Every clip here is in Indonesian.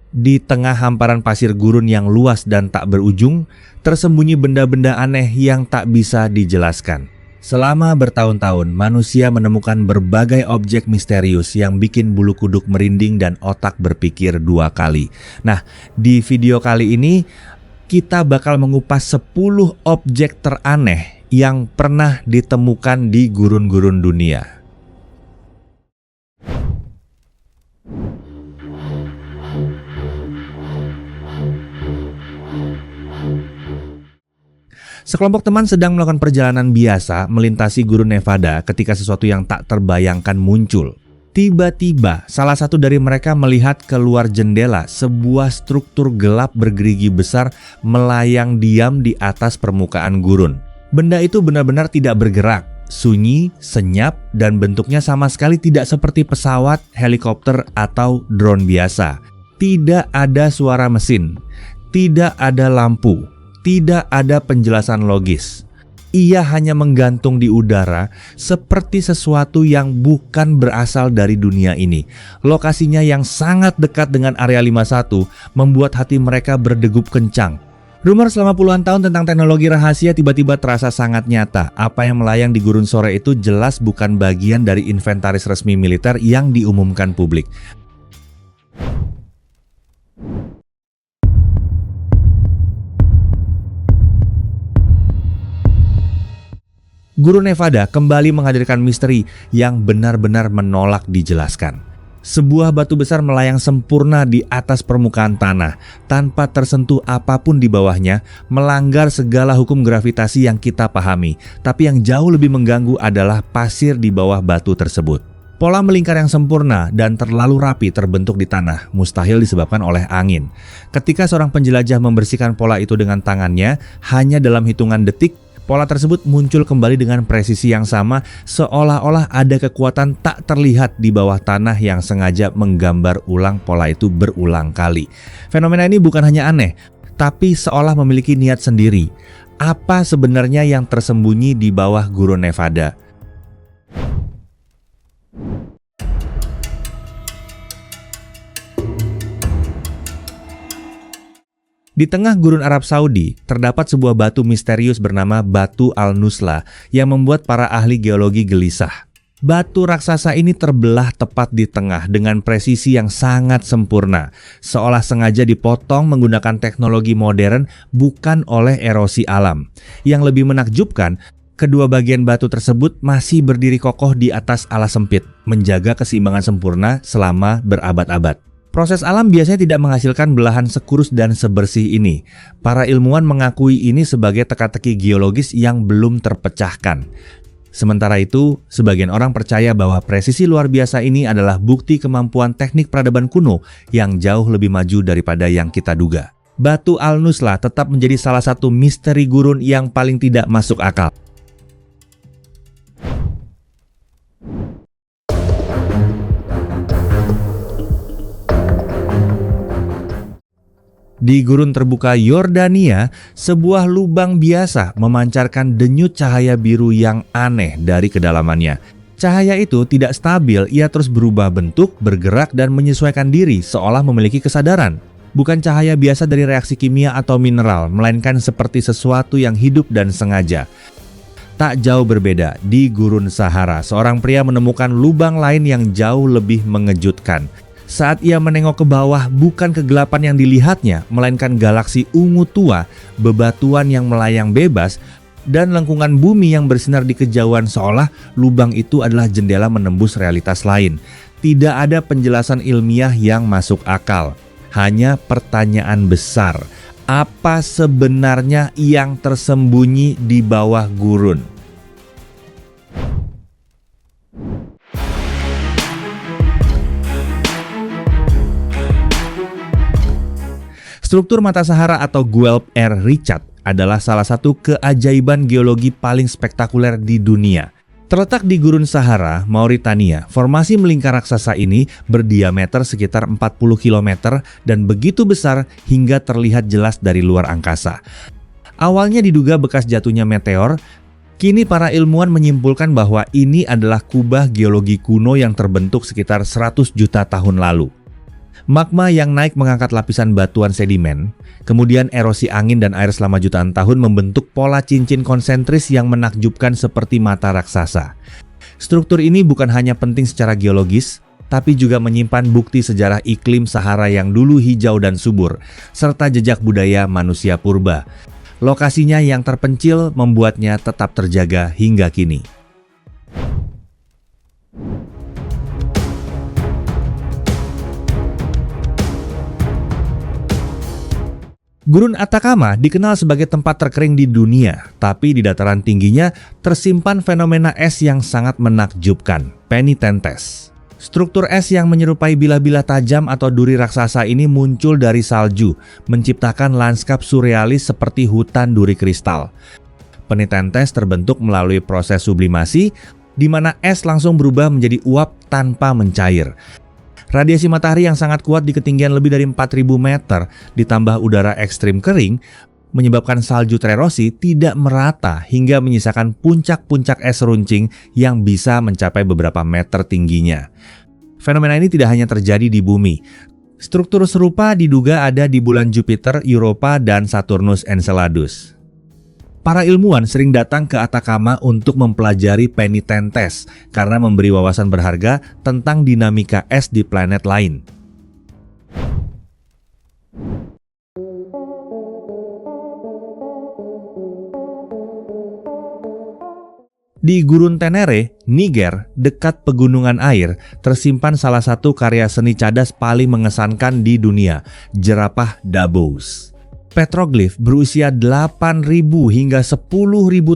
Di tengah hamparan pasir gurun yang luas dan tak berujung, tersembunyi benda-benda aneh yang tak bisa dijelaskan. Selama bertahun-tahun, manusia menemukan berbagai objek misterius yang bikin bulu kuduk merinding dan otak berpikir dua kali. Nah, di video kali ini kita bakal mengupas 10 objek teraneh yang pernah ditemukan di gurun-gurun dunia. Sekelompok teman sedang melakukan perjalanan biasa melintasi gurun Nevada ketika sesuatu yang tak terbayangkan muncul. Tiba-tiba, salah satu dari mereka melihat keluar jendela sebuah struktur gelap bergerigi besar melayang diam di atas permukaan gurun. Benda itu benar-benar tidak bergerak, sunyi, senyap, dan bentuknya sama sekali tidak seperti pesawat, helikopter, atau drone biasa. Tidak ada suara mesin, tidak ada lampu. Tidak ada penjelasan logis. Ia hanya menggantung di udara seperti sesuatu yang bukan berasal dari dunia ini. Lokasinya yang sangat dekat dengan Area 51 membuat hati mereka berdegup kencang. Rumor selama puluhan tahun tentang teknologi rahasia tiba-tiba terasa sangat nyata. Apa yang melayang di gurun sore itu jelas bukan bagian dari inventaris resmi militer yang diumumkan publik. Gurun Nevada kembali menghadirkan misteri yang benar-benar menolak dijelaskan. Sebuah batu besar melayang sempurna di atas permukaan tanah, tanpa tersentuh apapun di bawahnya, melanggar segala hukum gravitasi yang kita pahami. Tapi yang jauh lebih mengganggu adalah pasir di bawah batu tersebut. Pola melingkar yang sempurna dan terlalu rapi terbentuk di tanah, mustahil disebabkan oleh angin. Ketika seorang penjelajah membersihkan pola itu dengan tangannya, hanya dalam hitungan detik, pola tersebut muncul kembali dengan presisi yang sama, seolah-olah ada kekuatan tak terlihat di bawah tanah yang sengaja menggambar ulang pola itu berulang kali. Fenomena ini bukan hanya aneh, tapi seolah memiliki niat sendiri. Apa sebenarnya yang tersembunyi di bawah gurun Nevada? Di tengah gurun Arab Saudi, terdapat sebuah batu misterius bernama Batu Al-Nusla yang membuat para ahli geologi gelisah. Batu raksasa ini terbelah tepat di tengah dengan presisi yang sangat sempurna, seolah sengaja dipotong menggunakan teknologi modern bukan oleh erosi alam. Yang lebih menakjubkan, kedua bagian batu tersebut masih berdiri kokoh di atas alas sempit, menjaga keseimbangan sempurna selama berabad-abad. Proses alam biasanya tidak menghasilkan belahan sekurus dan sebersih ini. Para ilmuwan mengakui ini sebagai teka-teki geologis yang belum terpecahkan. Sementara itu, sebagian orang percaya bahwa presisi luar biasa ini adalah bukti kemampuan teknik peradaban kuno yang jauh lebih maju daripada yang kita duga. Batu Al-Nusla tetap menjadi salah satu misteri gurun yang paling tidak masuk akal. Di gurun terbuka Yordania, sebuah lubang biasa memancarkan denyut cahaya biru yang aneh dari kedalamannya. Cahaya itu tidak stabil, ia terus berubah bentuk, bergerak, dan menyesuaikan diri seolah memiliki kesadaran. Bukan cahaya biasa dari reaksi kimia atau mineral, melainkan seperti sesuatu yang hidup dan sengaja. Tak jauh berbeda, di gurun Sahara, seorang pria menemukan lubang lain yang jauh lebih mengejutkan. Saat ia menengok ke bawah, bukan kegelapan yang dilihatnya, melainkan galaksi ungu tua, bebatuan yang melayang bebas, dan lengkungan bumi yang bersinar di kejauhan seolah lubang itu adalah jendela menembus realitas lain. Tidak ada penjelasan ilmiah yang masuk akal, hanya pertanyaan besar. Apa sebenarnya yang tersembunyi di bawah gurun? Struktur mata Sahara atau Guelph R. Richard adalah salah satu keajaiban geologi paling spektakuler di dunia. Terletak di gurun Sahara, Mauritania, formasi melingkar raksasa ini berdiameter sekitar 40 km dan begitu besar hingga terlihat jelas dari luar angkasa. Awalnya diduga bekas jatuhnya meteor, kini para ilmuwan menyimpulkan bahwa ini adalah kubah geologi kuno yang terbentuk sekitar 100 juta tahun lalu. Magma yang naik mengangkat lapisan batuan sedimen, kemudian erosi angin dan air selama jutaan tahun membentuk pola cincin konsentris yang menakjubkan seperti mata raksasa. Struktur ini bukan hanya penting secara geologis, tapi juga menyimpan bukti sejarah iklim Sahara yang dulu hijau dan subur, serta jejak budaya manusia purba. Lokasinya yang terpencil membuatnya tetap terjaga hingga kini. Gurun Atacama dikenal sebagai tempat terkering di dunia, tapi di dataran tingginya tersimpan fenomena es yang sangat menakjubkan, penitentes. Struktur es yang menyerupai bilah-bilah tajam atau duri raksasa ini muncul dari salju, menciptakan lanskap surrealis seperti hutan duri kristal. Penitentes terbentuk melalui proses sublimasi, di mana es langsung berubah menjadi uap tanpa mencair. Radiasi matahari yang sangat kuat di ketinggian lebih dari 4.000 meter ditambah udara ekstrim kering menyebabkan salju tererosi tidak merata hingga menyisakan puncak-puncak es runcing yang bisa mencapai beberapa meter tingginya. Fenomena ini tidak hanya terjadi di bumi. Struktur serupa diduga ada di bulan Jupiter, Europa, dan Saturnus Enceladus. Para ilmuwan sering datang ke Atacama untuk mempelajari penitentes karena memberi wawasan berharga tentang dinamika es di planet lain. Di Gurun Tenere, Niger, dekat pegunungan air, tersimpan salah satu karya seni cadas paling mengesankan di dunia, jerapah Dabous. Petroglif berusia 8.000 hingga 10.000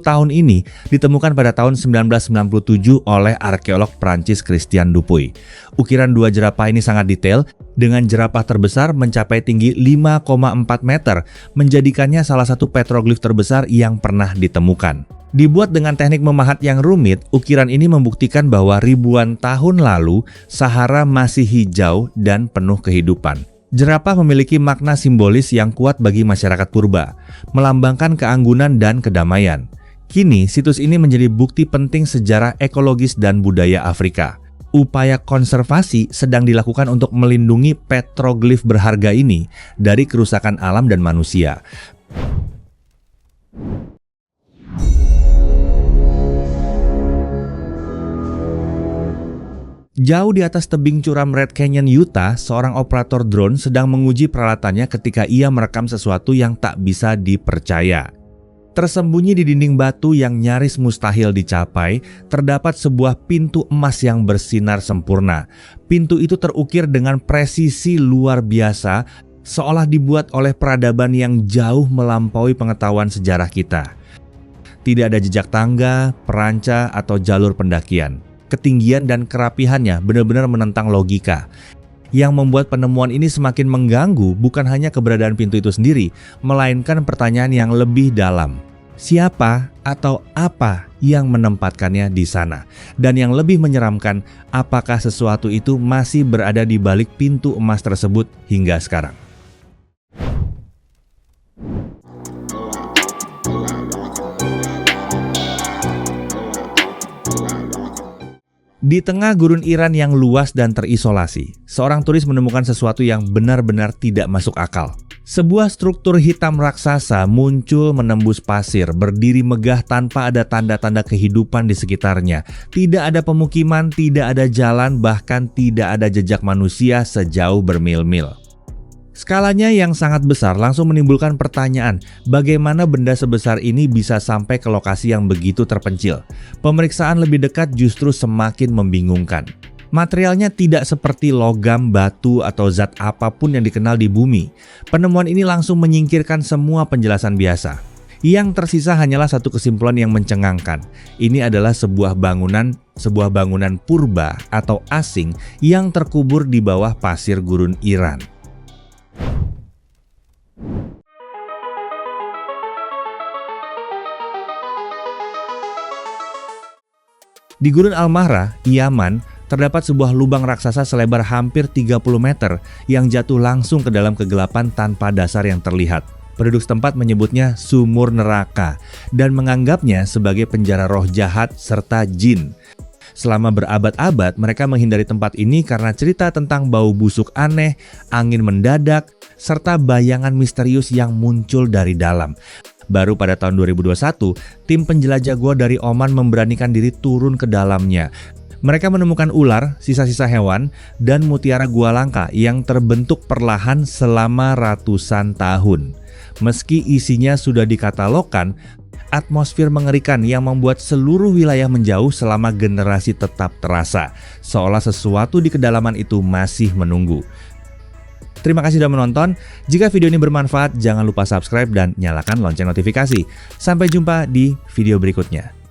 tahun ini ditemukan pada tahun 1997 oleh arkeolog Prancis Christian Dupuy. Ukiran dua jerapah ini sangat detail, dengan jerapah terbesar mencapai tinggi 5,4 meter, menjadikannya salah satu petroglif terbesar yang pernah ditemukan. Dibuat dengan teknik memahat yang rumit, ukiran ini membuktikan bahwa ribuan tahun lalu Sahara masih hijau dan penuh kehidupan. Jerapah memiliki makna simbolis yang kuat bagi masyarakat purba, melambangkan keanggunan dan kedamaian. Kini, situs ini menjadi bukti penting sejarah ekologis dan budaya Afrika. Upaya konservasi sedang dilakukan untuk melindungi petroglif berharga ini dari kerusakan alam dan manusia. Jauh di atas tebing curam Red Canyon, Utah, seorang operator drone sedang menguji peralatannya ketika ia merekam sesuatu yang tak bisa dipercaya. Tersembunyi di dinding batu yang nyaris mustahil dicapai, terdapat sebuah pintu emas yang bersinar sempurna. Pintu itu terukir dengan presisi luar biasa, seolah dibuat oleh peradaban yang jauh melampaui pengetahuan sejarah kita. Tidak ada jejak tangga, peranca, atau jalur pendakian. Ketinggian dan kerapihannya benar-benar menentang logika. Yang membuat penemuan ini semakin mengganggu bukan hanya keberadaan pintu itu sendiri, melainkan pertanyaan yang lebih dalam. Siapa atau apa yang menempatkannya di sana? Dan yang lebih menyeramkan, apakah sesuatu itu masih berada di balik pintu emas tersebut hingga sekarang? Di tengah gurun Iran yang luas dan terisolasi, seorang turis menemukan sesuatu yang benar-benar tidak masuk akal. Sebuah struktur hitam raksasa muncul menembus pasir, berdiri megah tanpa ada tanda-tanda kehidupan di sekitarnya. Tidak ada pemukiman, tidak ada jalan, bahkan tidak ada jejak manusia sejauh bermil-mil. Skalanya yang sangat besar langsung menimbulkan pertanyaan, bagaimana benda sebesar ini bisa sampai ke lokasi yang begitu terpencil? Pemeriksaan lebih dekat justru semakin membingungkan. Materialnya tidak seperti logam, batu, atau zat apapun yang dikenal di bumi. Penemuan ini langsung menyingkirkan semua penjelasan biasa. Yang tersisa hanyalah satu kesimpulan yang mencengangkan. Ini adalah sebuah bangunan purba atau asing yang terkubur di bawah pasir gurun Iran. Di Gurun Al-Mahra, Yaman, terdapat sebuah lubang raksasa selebar hampir 30 meter yang jatuh langsung ke dalam kegelapan tanpa dasar yang terlihat. Penduduk setempat menyebutnya sumur neraka dan menganggapnya sebagai penjara roh jahat serta jin. Selama berabad-abad, mereka menghindari tempat ini karena cerita tentang bau busuk aneh, angin mendadak, serta bayangan misterius yang muncul dari dalam. Baru pada tahun 2021, tim penjelajah gua dari Oman memberanikan diri turun ke dalamnya. Mereka menemukan ular, sisa-sisa hewan, dan mutiara gua langka yang terbentuk perlahan selama ratusan tahun. Meski isinya sudah dikatalogkan, atmosfer mengerikan yang membuat seluruh wilayah menjauh selama generasi tetap terasa, seolah sesuatu di kedalaman itu masih menunggu. Terima kasih sudah menonton. Jika video ini bermanfaat, jangan lupa subscribe dan nyalakan lonceng notifikasi. Sampai jumpa di video berikutnya.